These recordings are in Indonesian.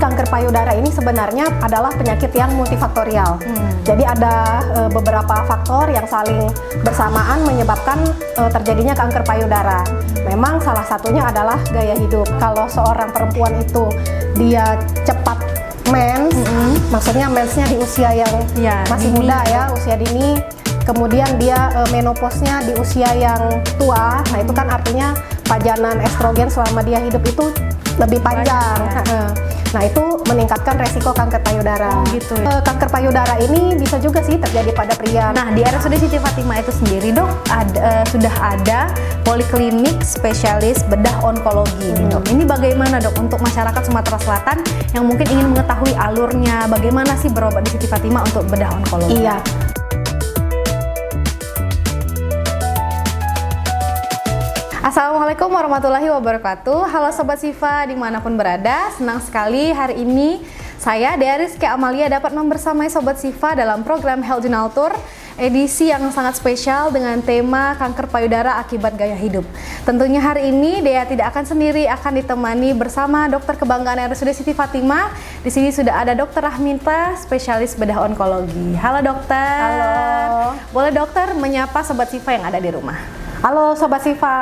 Kanker payudara ini sebenarnya adalah penyakit yang multifaktorial. Jadi ada beberapa faktor yang saling bersamaan menyebabkan terjadinya kanker payudara. Memang salah satunya adalah gaya hidup. Kalau seorang perempuan itu dia cepat mens, maksudnya mensnya di usia yang masih muda ya, usia dini. Kemudian dia menopausnya di usia yang tua. Nah itu kan artinya pajanan estrogen selama dia hidup itu lebih panjang. Nah itu meningkatkan resiko kanker payudara. Gitu ya. Kanker payudara ini bisa juga sih terjadi pada pria. Nah di RSUD Siti Fatimah itu sendiri dok, sudah ada poliklinik spesialis bedah onkologi dok. Ini bagaimana dok untuk masyarakat Sumatera Selatan yang mungkin ingin mengetahui alurnya, bagaimana sih berobat di Siti Fatimah untuk bedah onkologi? Iya. Assalamualaikum warahmatullahi wabarakatuh. Halo Sobat Sifa dimanapun berada, senang sekali hari ini saya Dea Rizky Amalia dapat membersamai Sobat Sifa dalam program Health Journal Tour edisi yang sangat spesial dengan tema kanker payudara akibat gaya hidup. Tentunya hari ini Dea tidak akan sendiri, akan ditemani bersama dokter kebanggaan RSUD Siti Fatimah. Di sini sudah ada Dokter Rahminta, spesialis bedah onkologi. Halo dokter. Halo. Boleh dokter menyapa Sobat Sifa yang ada di rumah? Halo Sobat Sifa,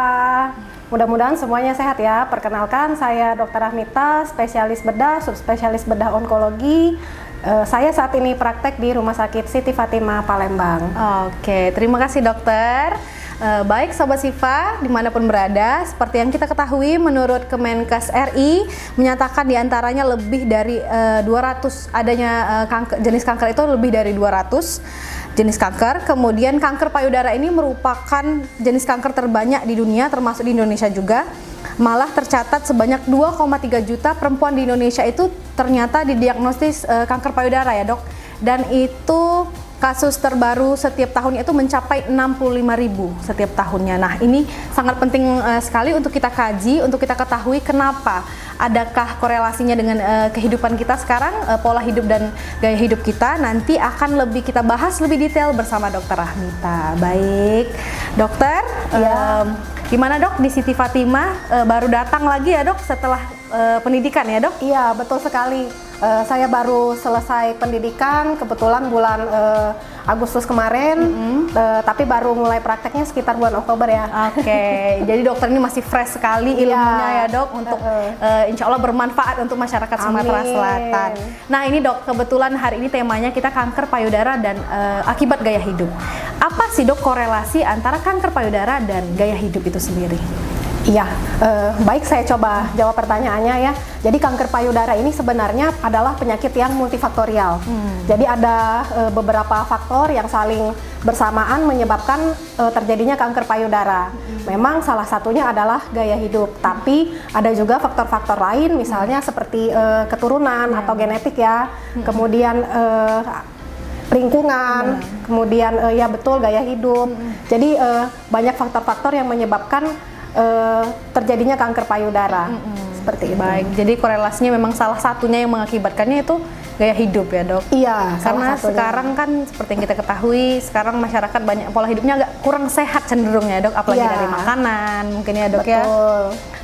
mudah-mudahan semuanya sehat ya. Perkenalkan, saya Dr. Rahmita, spesialis bedah, subspesialis bedah onkologi. Saya saat ini praktek di Rumah Sakit Siti Fatimah, Palembang. Oke, terima kasih dokter. Baik Sobat Sifa, dimanapun berada, seperti yang kita ketahui menurut Kemenkes RI menyatakan diantaranya lebih dari 200 adanya jenis kanker itu lebih dari 200 jenis kanker. Kemudian kanker payudara ini merupakan jenis kanker terbanyak di dunia, termasuk di Indonesia juga. Malah tercatat sebanyak 2,3 juta perempuan di Indonesia itu ternyata didiagnosis kanker payudara ya dok. Dan itu kasus terbaru setiap tahunnya itu mencapai 65.000 setiap tahunnya. Nah ini sangat penting sekali untuk kita kaji, untuk kita ketahui kenapa. Adakah korelasinya dengan kehidupan kita sekarang, pola hidup dan gaya hidup kita. Nanti akan lebih kita bahas lebih detail bersama Dokter Rahmita. Baik, dokter, gimana dok di Siti Fatimah? Baru datang lagi ya dok setelah pendidikan ya dok? Iya, betul sekali. Saya baru selesai pendidikan, kebetulan bulan Agustus kemarin, tapi baru mulai prakteknya sekitar bulan Oktober ya. Oke, jadi dokter ini masih fresh sekali ilmunya ya dok, untuk insya Allah bermanfaat untuk masyarakat Sumatera Selatan. Nah ini dok, kebetulan hari ini temanya kita kanker payudara dan akibat gaya hidup. Apa sih dok korelasi antara kanker payudara dan gaya hidup itu sendiri? Iya, baik saya coba jawab pertanyaannya ya. Jadi kanker payudara ini sebenarnya adalah penyakit yang multifaktorial. Jadi ada beberapa faktor yang saling bersamaan menyebabkan terjadinya kanker payudara. Memang salah satunya adalah gaya hidup, tapi ada juga faktor-faktor lain misalnya seperti keturunan atau genetik ya. Kemudian lingkungan, kemudian ya betul gaya hidup. Jadi banyak faktor-faktor yang menyebabkan terjadinya kanker payudara. Seperti itu. Baik, jadi korelasinya memang salah satunya yang mengakibatkannya itu gaya hidup ya dok? Iya, karena sekarang kan seperti yang kita ketahui, sekarang masyarakat banyak pola hidupnya agak kurang sehat cenderung ya dok, apalagi dari makanan mungkin ya dok. Betul. Ya?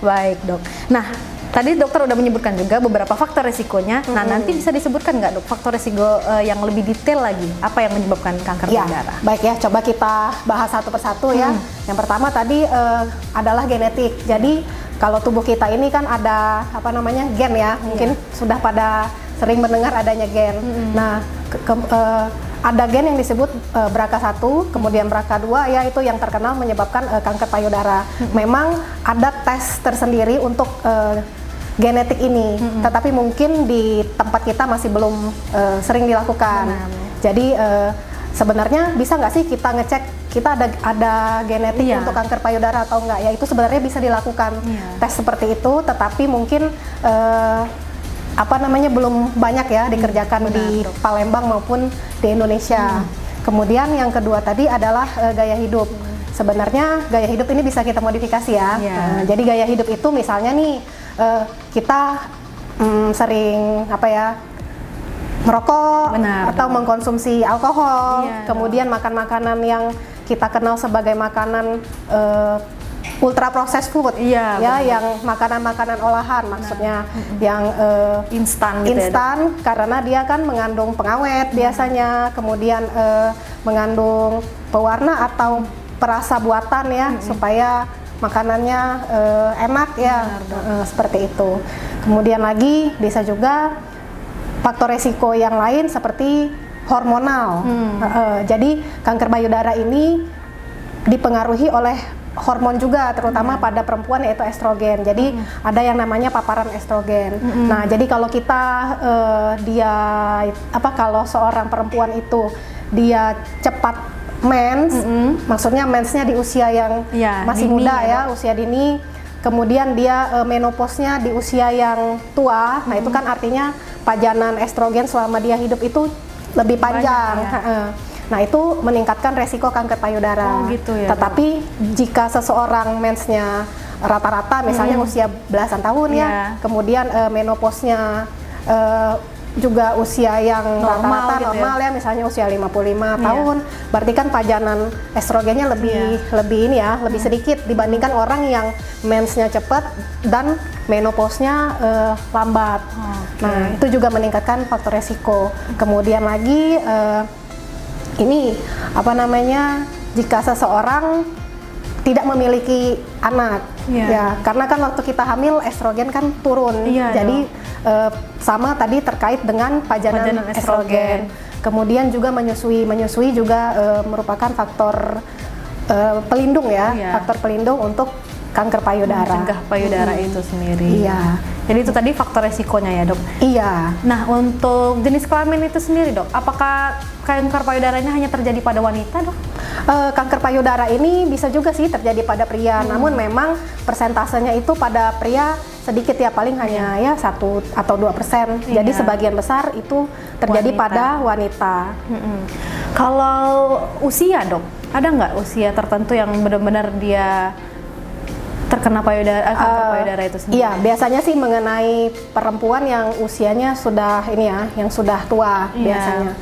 Baik dok. Nah, tadi dokter udah menyebutkan juga beberapa faktor resikonya. Nah, nanti bisa disebutkan nggak dok faktor resiko yang lebih detail lagi, apa yang menyebabkan kanker payudara? Baik ya, coba kita bahas satu persatu ya. Yang pertama tadi adalah genetik. Jadi kalau tubuh kita ini kan ada apa namanya gen ya, mungkin sudah pada sering mendengar adanya gen. Nah, ada gen yang disebut BRCA1, kemudian BRCA2 ya, itu yang terkenal menyebabkan kanker payudara. Memang ada tes tersendiri untuk genetik ini, tetapi mungkin di tempat kita masih belum sering dilakukan. Jadi sebenarnya bisa nggak sih kita ngecek kita ada genetik untuk kanker payudara atau enggak? Ya itu sebenarnya bisa dilakukan tes seperti itu, tetapi mungkin apa namanya belum banyak ya dikerjakan di Palembang maupun di Indonesia. Kemudian yang kedua tadi adalah gaya hidup. Sebenarnya gaya hidup ini bisa kita modifikasi ya. Jadi gaya hidup itu misalnya nih kita sering apa ya, merokok atau mengkonsumsi alkohol, kemudian makan makanan yang kita kenal sebagai makanan ultra processed food, Iya, ya, benar. yang makanan-makanan olahan, maksudnya yang Instan gitu ya, Dok? instan, karena dia kan mengandung pengawet biasanya, kemudian mengandung pewarna atau perasa buatan ya, supaya makanannya enak ya, seperti itu. Kemudian lagi bisa juga faktor resiko yang lain seperti hormonal. Jadi kanker payudara ini dipengaruhi oleh hormon juga, terutama pada perempuan, yaitu estrogen. Jadi ada yang namanya paparan estrogen. Nah, jadi kalau kita kalau seorang perempuan itu dia cepat mens, maksudnya mensnya di usia yang Ya, masih dini muda ya, ya, usia dini. Kemudian dia menopausnya di usia yang tua. Nah, itu kan artinya pajanan estrogen selama dia hidup itu lebih panjang. Banyak, ya. Nah, itu meningkatkan resiko kanker payudara. Oh, gitu ya, Tetapi jika seseorang mensnya rata-rata, misalnya usia belasan tahun Iya. ya, kemudian menopausnya juga usia yang Normal rata-rata gitu ya. normal ya, misalnya usia 55 tahun, berarti kan pajanan estrogennya lebih ini ya, lebih sedikit dibandingkan orang yang mensnya cepat dan menopausnya lambat. Nah, itu juga meningkatkan faktor resiko. Kemudian lagi ini jika seseorang tidak memiliki anak, ya, karena kan waktu kita hamil estrogen kan turun, jadi sama tadi terkait dengan pajanan estrogen. Kemudian juga menyusui juga merupakan faktor pelindung ya, faktor pelindung untuk kanker payudara. Mencegah payudara itu sendiri. Iya. Jadi itu tadi faktor resikonya ya, Dok? Iya. Nah, untuk jenis kelamin itu sendiri, Dok, apakah kanker payudaranya hanya terjadi pada wanita, Dok? Kanker payudara ini bisa juga sih terjadi pada pria, namun memang persentasenya itu pada pria sedikit ya, paling hanya ya 1 atau 2%. Jadi sebagian besar itu terjadi pada wanita. Kalau usia, Dok, ada nggak usia tertentu yang benar-benar dia terkena kanker payudara itu sendiri? Iya, biasanya sih mengenai perempuan yang usianya sudah ini ya, yang sudah tua biasanya.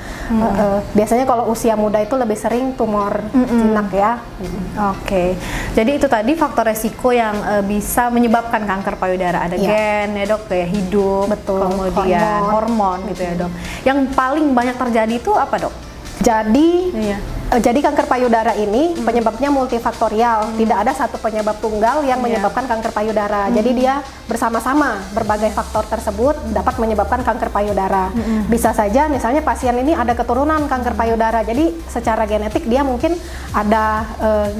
Biasanya kalau usia muda itu lebih sering tumor jinak ya. Oke, jadi itu tadi faktor resiko yang bisa menyebabkan kanker payudara. Ada gen ya, Dok, gaya hidup, Betul, kemudian hormon gitu ya, Dok. Yang paling banyak terjadi itu apa, Dok? Jadi kanker payudara ini penyebabnya multifaktorial, tidak ada satu penyebab tunggal yang menyebabkan kanker payudara. Jadi dia bersama-sama berbagai faktor tersebut dapat menyebabkan kanker payudara. Bisa saja misalnya pasien ini ada keturunan kanker payudara, jadi secara genetik dia mungkin ada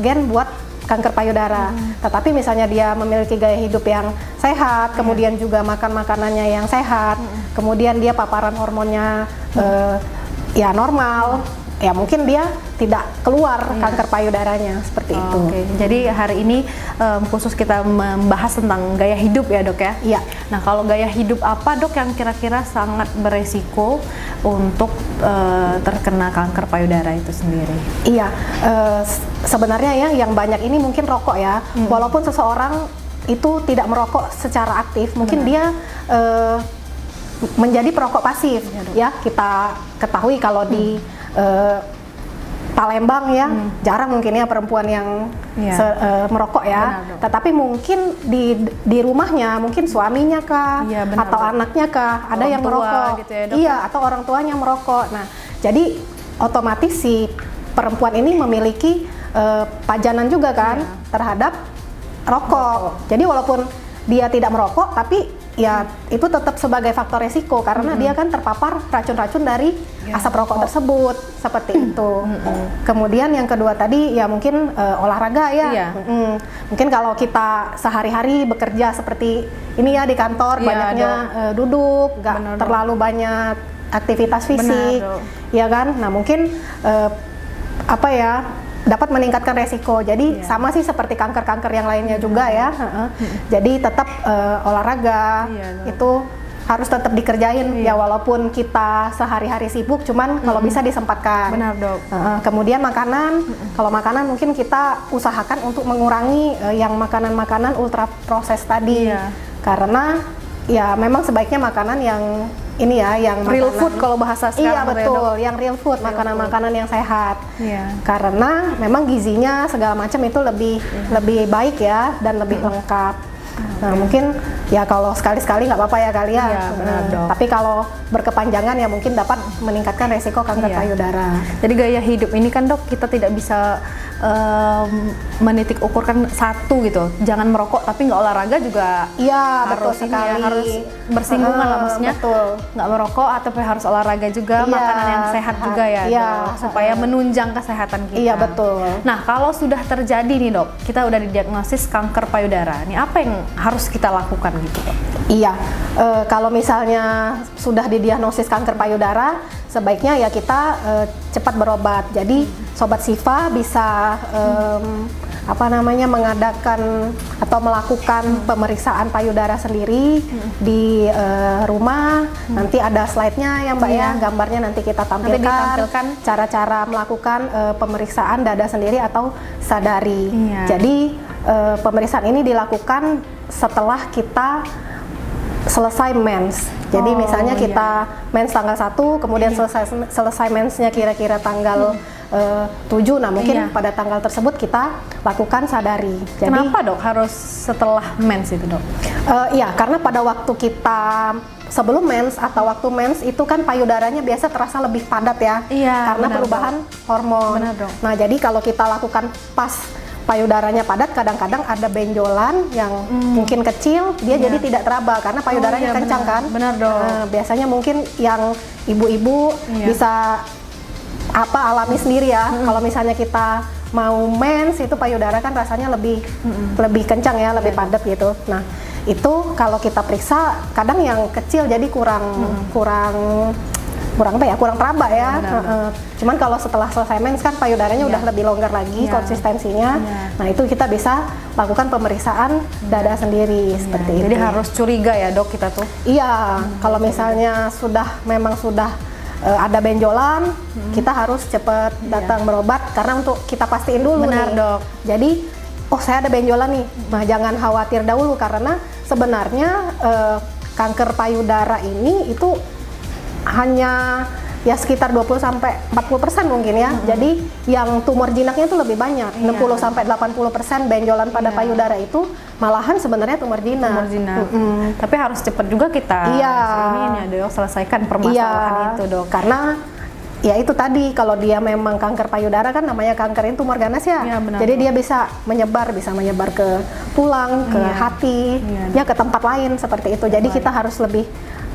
gen buat kanker payudara. Tetapi misalnya dia memiliki gaya hidup yang sehat, kemudian juga makan makanannya yang sehat, kemudian dia paparan hormonnya ya normal, ya mungkin dia tidak keluar kanker payudaranya seperti itu. Oke, jadi hari ini khusus kita membahas tentang gaya hidup ya, Dok ya? Iya. Nah, kalau gaya hidup apa, Dok, yang kira-kira sangat beresiko untuk terkena kanker payudara itu sendiri? Iya, sebenarnya ya yang banyak ini mungkin rokok ya. Walaupun seseorang itu tidak merokok secara aktif, mungkin dia menjadi perokok pasif ya. Kita ketahui kalau di Palembang ya jarang mungkin ya perempuan yang merokok ya. Benar, tetapi mungkin di rumahnya mungkin suaminya kah atau anaknya kah ada orang yang tua merokok gitu ya, Dok? Iya, atau orang tuanya merokok. Nah, jadi otomatis si perempuan ini memiliki pajanan juga kan terhadap rokok. Jadi walaupun dia tidak merokok, tapi ya itu tetap sebagai faktor resiko karena dia kan terpapar racun-racun dari asap rokok tersebut, seperti itu. Kemudian yang kedua tadi ya mungkin olahraga ya. Mungkin kalau kita sehari-hari bekerja seperti ini ya di kantor, banyaknya duduk, nggak terlalu banyak aktivitas fisik, ya kan? Nah mungkin dapat meningkatkan resiko. Jadi sama sih seperti kanker-kanker yang lainnya juga ya. Jadi tetap olahraga itu harus tetap dikerjain ya, walaupun kita sehari-hari sibuk, cuman kalau bisa disempatkan. Benar, Dok. Kemudian makanan, kalau makanan mungkin kita usahakan untuk mengurangi yang makanan-makanan ultra proses tadi, karena ya memang sebaiknya makanan yang ini ya, yang real makanan- food kalau bahasa sekarang. Iya ya, Dok. betul, yang real food, makanan-makanan yang sehat. Iya. Karena memang gizinya segala macam itu lebih baik ya dan lebih lengkap. Nah mungkin ya kalau sekali-sekali nggak apa-apa ya kali ya. Iya, benar, Dok. Tapi kalau berkepanjangan ya mungkin dapat meningkatkan resiko kanker Iya. payudara. Jadi gaya hidup ini kan, Dok, kita tidak bisa menitik ukurkan satu gitu. Jangan merokok tapi nggak olahraga juga. Iya betul Harus ini ya, sekali. harus bersinggungan lah, maksudnya. Betul. Nggak merokok atau harus olahraga juga, Iya, makanan yang sehat juga ya, iya. Dok, supaya menunjang kesehatan kita. Iya betul. Nah, kalau sudah terjadi nih, Dok, kita udah didiagnosis kanker payudara. Nih apa yang harus kita lakukan gitu, Dok? Iya, kalau misalnya sudah didiagnosis kanker payudara, sebaiknya ya kita cepat berobat. Jadi Sobat Sifa bisa mengadakan atau melakukan pemeriksaan payudara sendiri di rumah. Nanti ada slide-nya ya Mbak ya, gambarnya nanti kita tampilkan. ditampilkan. Cara-cara melakukan pemeriksaan dada sendiri atau sadari. Iya. Jadi pemeriksaan ini dilakukan setelah kita selesai mens. Jadi Oh, misalnya iya. kita mens tanggal 1, kemudian selesai mensnya kira-kira tanggal 7. Nah, mungkin Iya. pada tanggal tersebut kita lakukan sadari. Jadi Kenapa, Dok, harus setelah mens itu, Dok? iya, karena pada waktu kita sebelum mens atau waktu mens itu kan payudaranya biasa terasa lebih padat ya. Iya, Karena benar, perubahan hormon. Benar, Dok. Nah, jadi kalau kita lakukan pas payudaranya padat, kadang-kadang ada benjolan yang mungkin kecil, dia jadi tidak teraba karena payudaranya iya, kencang benar. kan. Benar, Dok. Nah, biasanya mungkin yang ibu-ibu Iya. bisa alami sendiri ya. Kalau misalnya kita mau mens itu payudara kan rasanya lebih kencang ya, lebih padat gitu. Nah, itu kalau kita periksa kadang yang kecil jadi kurang teraba ya. Cuman kalau setelah selesai mens kan payudaranya udah lebih longgar lagi Iya. konsistensinya. Iya. Nah, itu kita bisa lakukan pemeriksaan dada sendiri seperti itu. Jadi harus curiga ya, Dok, kita tuh. Iya, kalau misalnya memang sudah ada benjolan, kita harus cepat datang berobat karena untuk kita pastiin dulu Benar, nih. Dok. Jadi, oh saya ada benjolan nih. Nah, jangan khawatir dahulu karena sebenarnya kanker payudara ini itu hanya ya sekitar 20-40% mungkin ya. Jadi yang tumor jinaknya itu lebih banyak. 60-80% benjolan pada payudara itu malahan sebenarnya tumor jinak. Tumor jinak. Tapi harus cepat juga kita Iya. ini ya, Dok, selesaikan permasalahan itu, Dok. Karena ya itu tadi kalau dia memang kanker payudara kan namanya kanker ini tumor ganas ya. Iya, benar, Jadi Dok. dia bisa menyebar ke tulang, ke Iya. hati, Iya, ya ke tempat lain seperti itu. Jadi kita harus lebih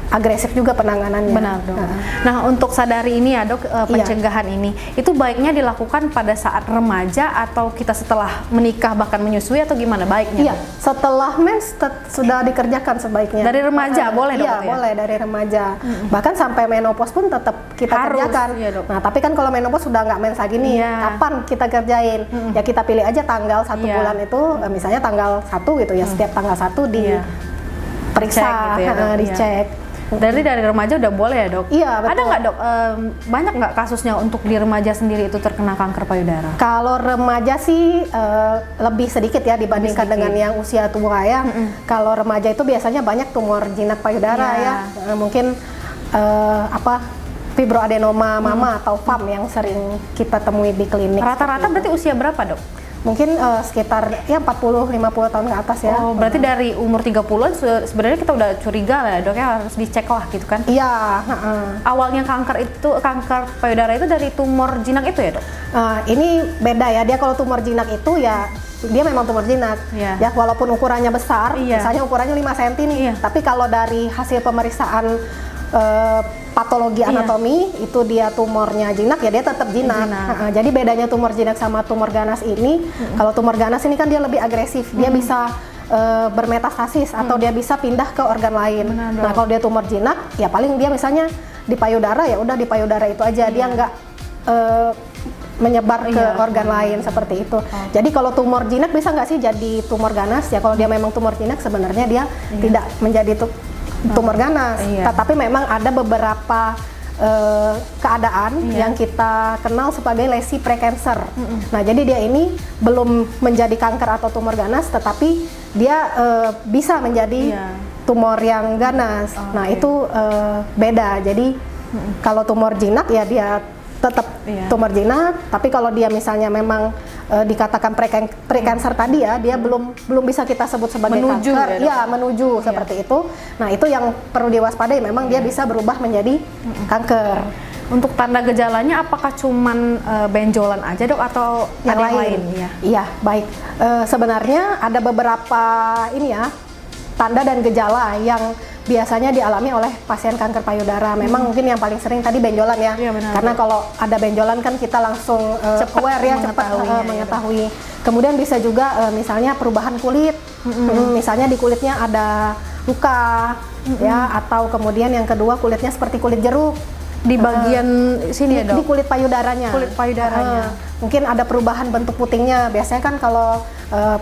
agresif juga penanganannya. Benar, Dok. Nah, untuk sadari ini ya, Dok, pencegahan ini itu baiknya dilakukan pada saat remaja atau kita setelah menikah bahkan menyusui atau gimana baiknya? Iya, setelah mens sudah dikerjakan sebaiknya. Dari remaja boleh, Dok, Iya, itu ya? boleh dari remaja. Bahkan sampai menopause pun tetap kita Harus, kerjakan. iya, Dok. Nah, tapi kan kalau menopause sudah nggak mens lagi nih, Iya. kapan kita kerjain? Ya kita pilih aja tanggal 1 Iya. bulan itu, misalnya tanggal 1 gitu ya, setiap tanggal 1 Iya. diperiksa, Cek gitu ya, Dok. dicek. Dari remaja udah boleh ya, Dok? Iya, betul. Ada nggak, Dok, banyak nggak kasusnya untuk di remaja sendiri itu terkena kanker payudara? Kalau remaja sih lebih sedikit ya dibandingkan dengan yang usia tua ya. Kalau remaja itu biasanya banyak tumor jinak payudara Iya. ya. Mungkin fibroadenoma mama atau FAM yang sering kita temui di klinik. Rata-rata berarti usia berapa, Dok? Mungkin sekitar ya 40-50 tahun ke atas ya. Oh, berarti dari umur 30-an sebenarnya kita udah curiga lah ya, Dok, ya, harus dicek lah gitu kan. Iya, Awalnya kanker payudara itu dari tumor jinak itu ya, Dok? ini beda ya. Dia kalau tumor jinak itu ya dia memang tumor jinak. Iya. Ya walaupun ukurannya besar, Iya. misalnya ukurannya 5 cm nih. Iya. Tapi kalau dari hasil pemeriksaan patologi Iya. anatomi itu dia tumornya jinak ya dia tetap jinak. Jinak. Jadi bedanya tumor jinak sama tumor ganas ini, kalau tumor ganas ini kan dia lebih agresif. Dia bisa bermetastasis atau dia bisa pindah ke organ lain. Benar, Dok. Nah, kalau dia tumor jinak ya paling dia misalnya di payudara ya udah di payudara itu aja. Dia nggak menyebar ke organ lain seperti itu. Jadi kalau tumor jinak bisa nggak sih jadi tumor ganas? Ya kalau dia memang tumor jinak sebenarnya dia tidak menjadi tumor ganas. Iya. Tetapi memang ada beberapa keadaan yang kita kenal sebagai lesi prekancer. Nah, jadi dia ini belum menjadi kanker atau tumor ganas, tetapi dia bisa menjadi tumor yang ganas. Nah itu beda. Jadi kalau tumor jinak ya dia tetap tumor jinak, tapi kalau dia misalnya memang dikatakan prekancer tadi ya, dia belum bisa kita sebut sebagai menuju, kanker. Ya, menuju seperti itu. Nah, itu yang perlu diwaspadai, memang dia bisa berubah menjadi kanker. Untuk tanda gejalanya apakah cuman benjolan aja dok atau Yang ada lain? Iya, baik. Sebenarnya ada beberapa ini ya, tanda dan gejala yang biasanya dialami oleh pasien kanker payudara. Memang mungkin yang paling sering tadi benjolan ya. Iya, benar. Karena kalau ada benjolan kan kita langsung aware ya, cepat mengetahui. Kemudian bisa juga misalnya perubahan kulit. Misalnya di kulitnya ada luka ya, atau kemudian yang kedua kulitnya seperti kulit jeruk. Di bagian sini ya dok? Di kulit payudaranya. Kulit payudaranya. Mungkin ada perubahan bentuk putingnya. Biasanya kan kalau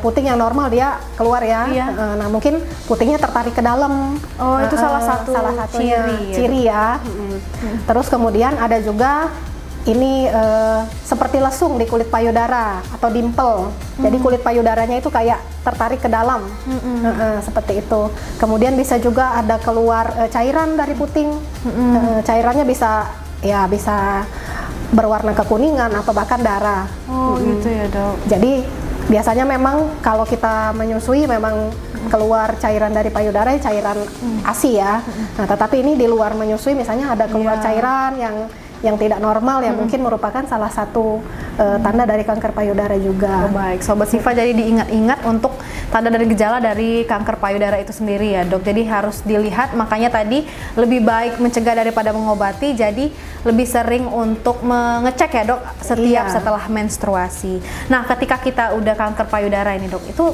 puting yang normal dia keluar ya. Nah mungkin putingnya tertarik ke dalam. Oh itu salah satunya ciri ya. Terus kemudian ada juga ini seperti lesung di kulit payudara atau dimple. Jadi kulit payudaranya itu kayak tertarik ke dalam, seperti itu. Kemudian bisa juga ada keluar cairan dari puting. Cairannya bisa berwarna kekuningan atau bahkan darah. Oh gitu ya dok. Jadi biasanya memang kalau kita menyusui memang keluar cairan dari payudara, cairan ASI ya. Nah tetapi ini di luar menyusui misalnya ada keluar cairan yang tidak normal, yang mungkin merupakan salah satu tanda dari kanker payudara juga. Oh, baik, Sobat Sifa, jadi diingat-ingat untuk tanda dan gejala dari kanker payudara itu sendiri ya dok. Jadi harus dilihat, makanya tadi lebih baik mencegah daripada mengobati. Jadi lebih sering untuk mengecek ya dok setiap setelah menstruasi. Nah ketika kita udah kanker payudara ini dok, itu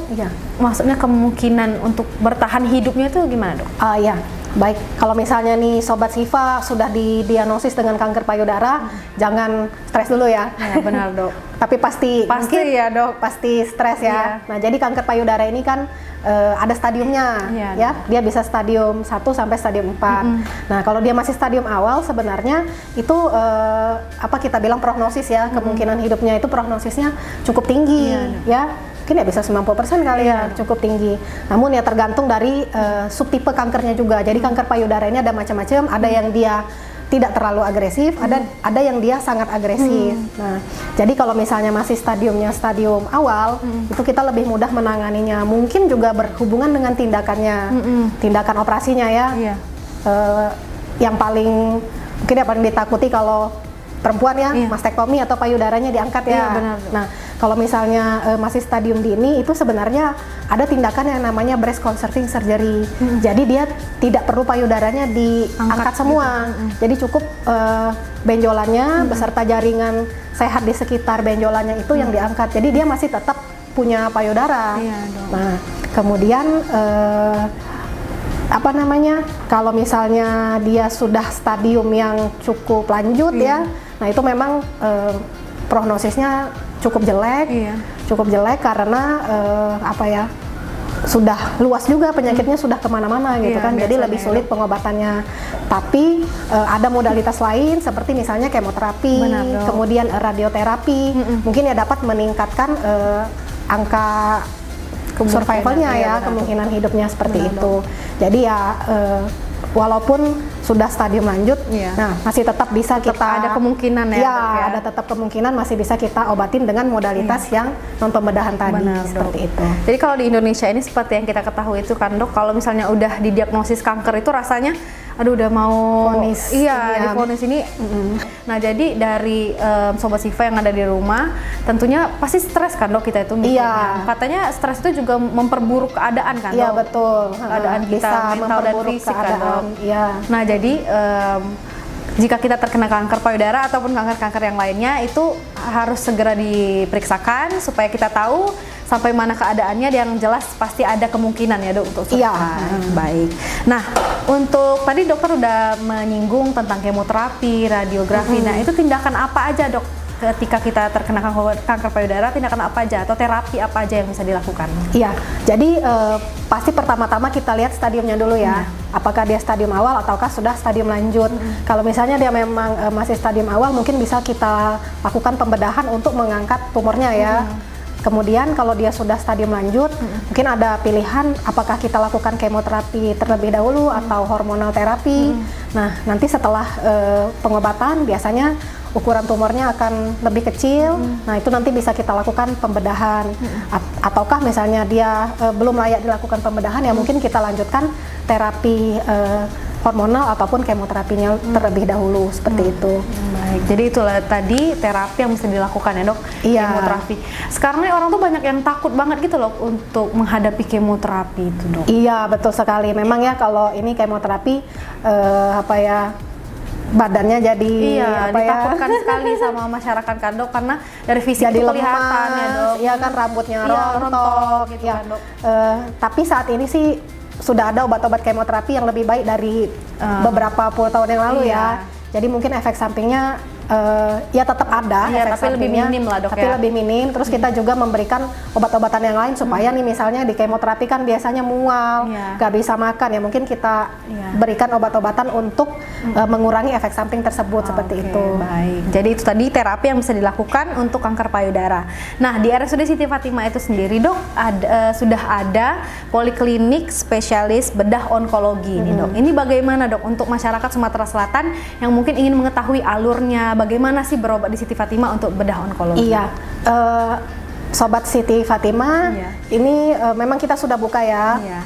maksudnya kemungkinan untuk bertahan hidupnya itu gimana dok? Ya. Baik, kalau misalnya nih Sobat Sifa sudah didiagnosis dengan kanker payudara, jangan stres dulu ya. Ya benar dok. Tapi pasti mungkin, ya dok. Pasti stres ya. Nah jadi kanker payudara ini kan ada stadiumnya ya. Dia bisa stadium 1 sampai stadium 4. Nah kalau dia masih stadium awal sebenarnya itu apa kita bilang prognosis ya, kemungkinan hidupnya itu prognosisnya cukup tinggi ya. Mungkin ya bisa 90% kali ya, cukup tinggi. Namun ya tergantung dari subtipe kankernya juga. Jadi kanker payudara ini ada macam-macam, ada yang dia tidak terlalu agresif, ada yang dia sangat agresif. Nah, jadi kalau misalnya masih stadiumnya stadium awal, itu kita lebih mudah menanganinya. Mungkin juga berhubungan dengan tindakannya, tindakan operasinya ya. Yang paling mungkin yang paling ditakuti kalau perempuan ya, mastektomi atau payudaranya diangkat ya. Benar. Nah, kalau misalnya masih stadium dini itu sebenarnya ada tindakan yang namanya breast conserving surgery. Jadi dia tidak perlu payudaranya diangkat semua. Jadi cukup benjolannya beserta jaringan sehat di sekitar benjolannya itu yang diangkat. Jadi dia masih tetap punya payudara. Nah, kemudian apa namanya? Kalau misalnya dia sudah stadium yang cukup lanjut ya. Nah, itu memang prognosisnya cukup jelek karena apa ya, sudah luas juga penyakitnya, sudah kemana-mana gitu kan, jadi lebih sulit pengobatannya. Tapi ada modalitas lain seperti misalnya kemoterapi, kemudian radioterapi, mungkin ya dapat meningkatkan angka survivalnya ya, kemungkinan hidupnya seperti itu. Jadi ya walaupun sudah stadium lanjut, nah masih tetap bisa kita ada kemungkinan ya, ada tetap kemungkinan masih bisa kita obatin dengan modalitas yang non pembedahan tadi. Seperti itu. Jadi kalau di Indonesia ini seperti yang kita ketahui itu kan dok, kalau misalnya udah didiagnosis kanker itu rasanya aduh udah mau divonis ini. Nah jadi dari Sobat Sifa yang ada di rumah tentunya pasti stres kan dok kita itu mikirnya. Katanya stres itu juga memperburuk keadaan kan dok? Iya betul. Keadaan kita bisa mental dan fisik kan dok? Nah jadi jika kita terkena kanker payudara ataupun kanker-kanker yang lainnya itu harus segera diperiksakan supaya kita tahu sampai mana keadaannya. Yang jelas pasti ada kemungkinan ya dok untuk baik. Nah untuk tadi dokter udah menyinggung tentang kemoterapi, radiografi. Nah itu tindakan apa aja dok ketika kita terkena kanker payudara? Tindakan apa aja atau terapi apa aja yang bisa dilakukan? Iya, jadi pasti pertama-tama kita lihat stadiumnya dulu ya. Apakah dia stadium awal ataukah sudah stadium lanjut. Kalau misalnya dia memang masih stadium awal, mungkin bisa kita lakukan pembedahan untuk mengangkat tumornya ya. Kemudian kalau dia sudah stadium lanjut, mungkin ada pilihan apakah kita lakukan kemoterapi terlebih dahulu atau hormonal terapi. Nah, nanti setelah pengobatan biasanya ukuran tumornya akan lebih kecil. Nah, itu nanti bisa kita lakukan pembedahan. Ataukah misalnya dia belum layak dilakukan pembedahan, ya mungkin kita lanjutkan terapi hormonal ataupun kemoterapinya terlebih dahulu, seperti itu. Baik, jadi itulah tadi terapi yang bisa dilakukan ya dok, Iya. kemoterapi. Sekarang nih orang tuh banyak yang takut banget gitu loh untuk menghadapi kemoterapi itu dok. Iya, betul sekali. Memang ya kalau ini kemoterapi badannya jadi ditakutkan sekali sama masyarakat kan dok, karena dari fisik jadi itu kelihatan ya dok. Iya kan, rambutnya Iya, rontok gitu ya. kan, dok. Tapi saat ini sih sudah ada obat-obat kemoterapi yang lebih baik dari beberapa puluh tahun yang lalu Iya. ya. Jadi mungkin efek sampingnya ya tetap ada, Iya, efek tapi lebih sampingnya, minim lah, dok, tapi ya. lebih minim. Terus kita juga memberikan obat-obatan yang lain supaya nih misalnya di kemoterapi kan biasanya mual, Iya. nggak bisa makan ya, mungkin kita Iya. berikan obat-obatan untuk mengurangi efek samping tersebut seperti Oke, itu. Baik. Jadi itu tadi terapi yang bisa dilakukan untuk kanker payudara. Nah, di RSUD Siti Fatimah itu sendiri dok, sudah ada poliklinik spesialis bedah onkologi nih dok. Ini bagaimana dok untuk masyarakat Sumatera Selatan yang mungkin ingin mengetahui alurnya, bagaimana sih berobat di Siti Fatimah untuk bedah onkologi? Iya, Sobat Siti Fatimah, Iya. ini memang kita sudah buka ya Iya.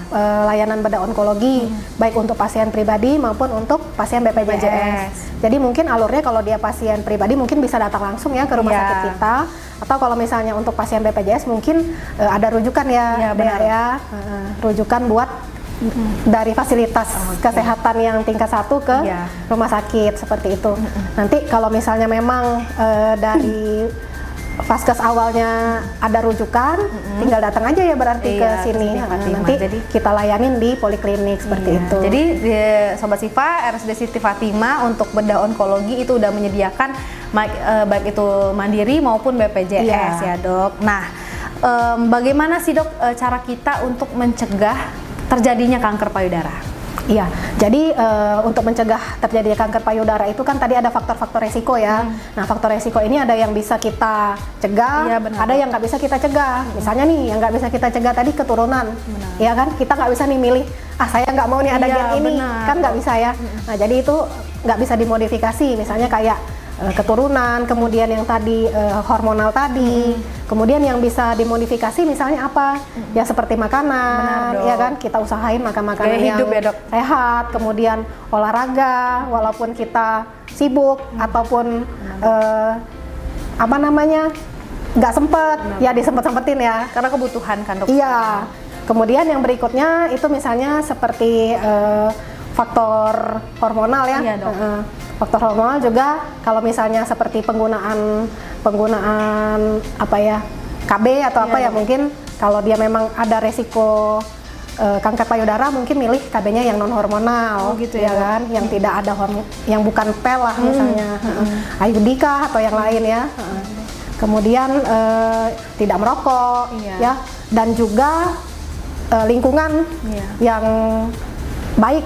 layanan bedah onkologi, baik untuk pasien pribadi maupun untuk pasien BPJS. Jadi mungkin alurnya kalau dia pasien pribadi mungkin bisa datang langsung ya ke rumah Iya. sakit kita, atau kalau misalnya untuk pasien BPJS mungkin ada rujukan ya, Iya, Dea, benar. ya, rujukan buat dari fasilitas kesehatan yang tingkat 1 ke Iya. rumah sakit seperti itu. Nanti kalau misalnya memang dari vaskes awalnya ada rujukan, tinggal datang aja ya berarti ke Iya, ke sini. Siti Fatimah. Nanti Jadi- kita layanin di poliklinik seperti Iya. itu. Jadi Sobat Sifa, RSUD Siti Fatimah untuk bedah onkologi itu udah menyediakan baik itu mandiri maupun BPJS Iya. ya dok. Nah, bagaimana sih dok cara kita untuk mencegah terjadinya kanker payudara? Iya, jadi untuk mencegah terjadinya kanker payudara itu kan tadi ada faktor-faktor resiko ya. Nah, faktor resiko ini ada yang bisa kita cegah, Iya, benar. ada yang nggak bisa kita cegah. Misalnya nih, yang nggak bisa kita cegah tadi keturunan, ya kan? Kita nggak bisa nih milih, saya nggak mau nih ada Iya, gen ini, benar. kan nggak bisa ya. Nah, jadi itu nggak bisa dimodifikasi. Misalnya kayak keturunan, kemudian yang tadi hormonal tadi, kemudian yang bisa dimodifikasi misalnya apa? Ya seperti makanan, Benar, Dok. ya kan? Kita usahain makan makanan Gaya yang hidup ya, Dok. sehat, kemudian olahraga walaupun kita sibuk ataupun nggak sempet, ya disempet-sempetin ya. Karena kebutuhan kan dok. Iya. Kemudian yang berikutnya itu misalnya seperti faktor hormonal ya. Iya, Dok. Faktor hormonal juga kalau misalnya seperti penggunaan KB atau apa Iya, ya, Dok. mungkin kalau dia memang ada resiko kanker payudara mungkin milih KB-nya yang non hormonal, Oh, gitu ya, Dok. kan, yang tidak ada yang bukan pel lah misalnya, IUD kah atau yang lain ya. Kemudian tidak merokok, Iya. ya, dan juga lingkungan Iya. yang baik,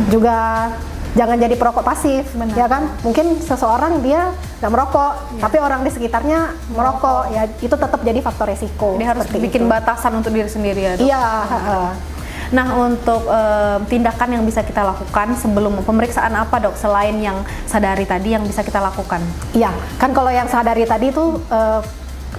juga jangan jadi perokok pasif. Benar. Ya kan, mungkin seseorang dia nggak merokok, tapi orang di sekitarnya merokok, ya itu tetap jadi faktor resiko. Jadi harus seperti bikin itu. batasan untuk diri sendiri ya dok. Iya. Nah, untuk tindakan yang bisa kita lakukan sebelum pemeriksaan apa dok, selain yang sadari tadi yang bisa kita lakukan? Iya, kan kalau yang sadari tadi itu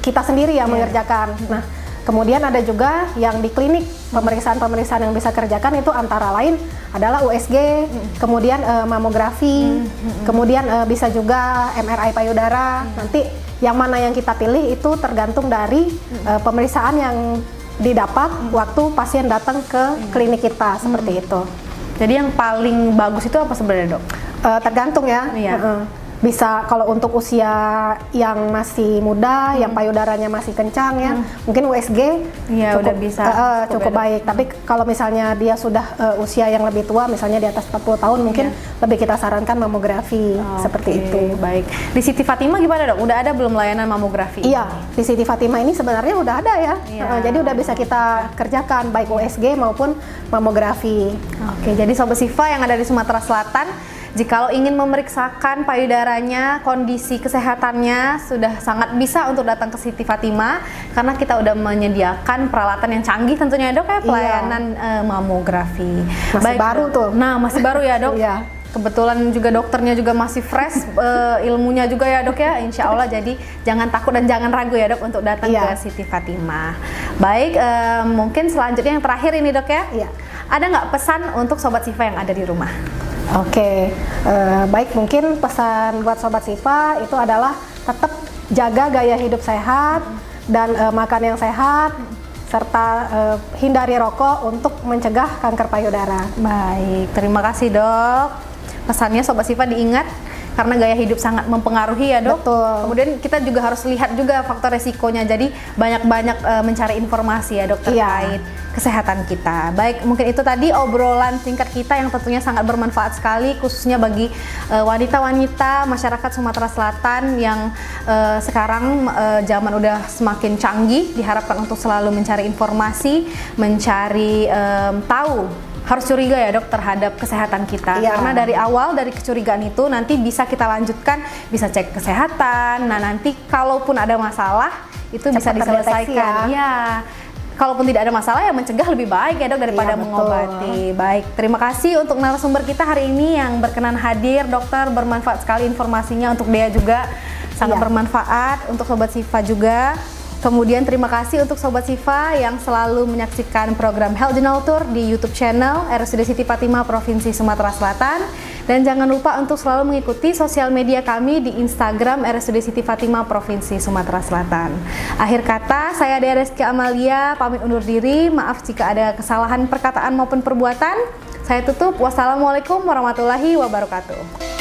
kita sendiri yang mengerjakan. Nah, kemudian ada juga yang di klinik, pemeriksaan-pemeriksaan yang bisa kerjakan itu antara lain adalah USG, kemudian mamografi, kemudian bisa juga MRI payudara. Nanti yang mana yang kita pilih itu tergantung dari pemeriksaan yang didapat waktu pasien datang ke klinik kita, seperti itu. Jadi yang paling bagus itu apa sebenarnya dok? Tergantung ya. Iya. Bisa kalau untuk usia yang masih muda, yang payudaranya masih kencang ya, mungkin USG Iya, udah bisa cukup baik. Tapi kalau misalnya dia sudah usia yang lebih tua, misalnya di atas 40 tahun, mungkin lebih kita sarankan mamografi seperti itu. Baik. Di Siti Fatimah gimana dok? Udah ada belum layanan mamografi? Iya, di Siti Fatimah ini sebenarnya udah ada ya. Iya. Jadi udah bisa kita kerjakan baik USG maupun mamografi. Oke, jadi Sobat Sifa yang ada di Sumatera Selatan, jikalau ingin memeriksakan payudaranya, kondisi kesehatannya sudah sangat bisa untuk datang ke Siti Fatimah karena kita udah menyediakan peralatan yang canggih tentunya ya dok ya, pelayanan mamografi. Masih baru tuh. Nah masih baru ya dok. Iya. Kebetulan juga dokternya juga masih fresh, ilmunya juga ya dok ya, insya Allah. Jadi jangan takut dan jangan ragu ya dok untuk datang ke Siti Fatimah. Baik, mungkin selanjutnya yang terakhir ini dok ya. Iya. Ada nggak pesan untuk Sobat Sifa yang ada di rumah? Oke, baik, mungkin pesan buat Sobat Sifa itu adalah tetap jaga gaya hidup sehat dan makan yang sehat, serta hindari rokok untuk mencegah kanker payudara. Baik, terima kasih dok. Pesannya Sobat Sifa diingat karena gaya hidup sangat mempengaruhi ya dok. Betul. Kemudian kita juga harus lihat juga faktor resikonya. Jadi banyak-banyak mencari informasi ya dok terkait kesehatan kita. Baik, mungkin itu tadi obrolan singkat kita yang tentunya sangat bermanfaat sekali khususnya bagi wanita-wanita masyarakat Sumatera Selatan yang sekarang zaman udah semakin canggih. Diharapkan untuk selalu mencari informasi, mencari tahu. Harus curiga ya dok terhadap kesehatan kita, karena dari awal dari kecurigaan itu nanti bisa kita lanjutkan, bisa cek kesehatan. Nah nanti kalaupun ada masalah itu bisa diselesaikan ya. Kalaupun tidak ada masalah ya mencegah lebih baik ya dok daripada mengobati. Baik, terima kasih untuk narasumber kita hari ini yang berkenan hadir dokter, bermanfaat sekali informasinya untuk Dea juga, sangat bermanfaat untuk Sobat Sifa juga. Kemudian terima kasih untuk Sobat Sifa yang selalu menyaksikan program Health Journal Tour di YouTube channel RSUD Siti Fatimah Provinsi Sumatera Selatan. Dan jangan lupa untuk selalu mengikuti sosial media kami di Instagram RSUD Siti Fatimah Provinsi Sumatera Selatan. Akhir kata, saya Dea Reski Amalia pamit undur diri. Maaf jika ada kesalahan perkataan maupun perbuatan. Saya tutup. Wassalamualaikum warahmatullahi wabarakatuh.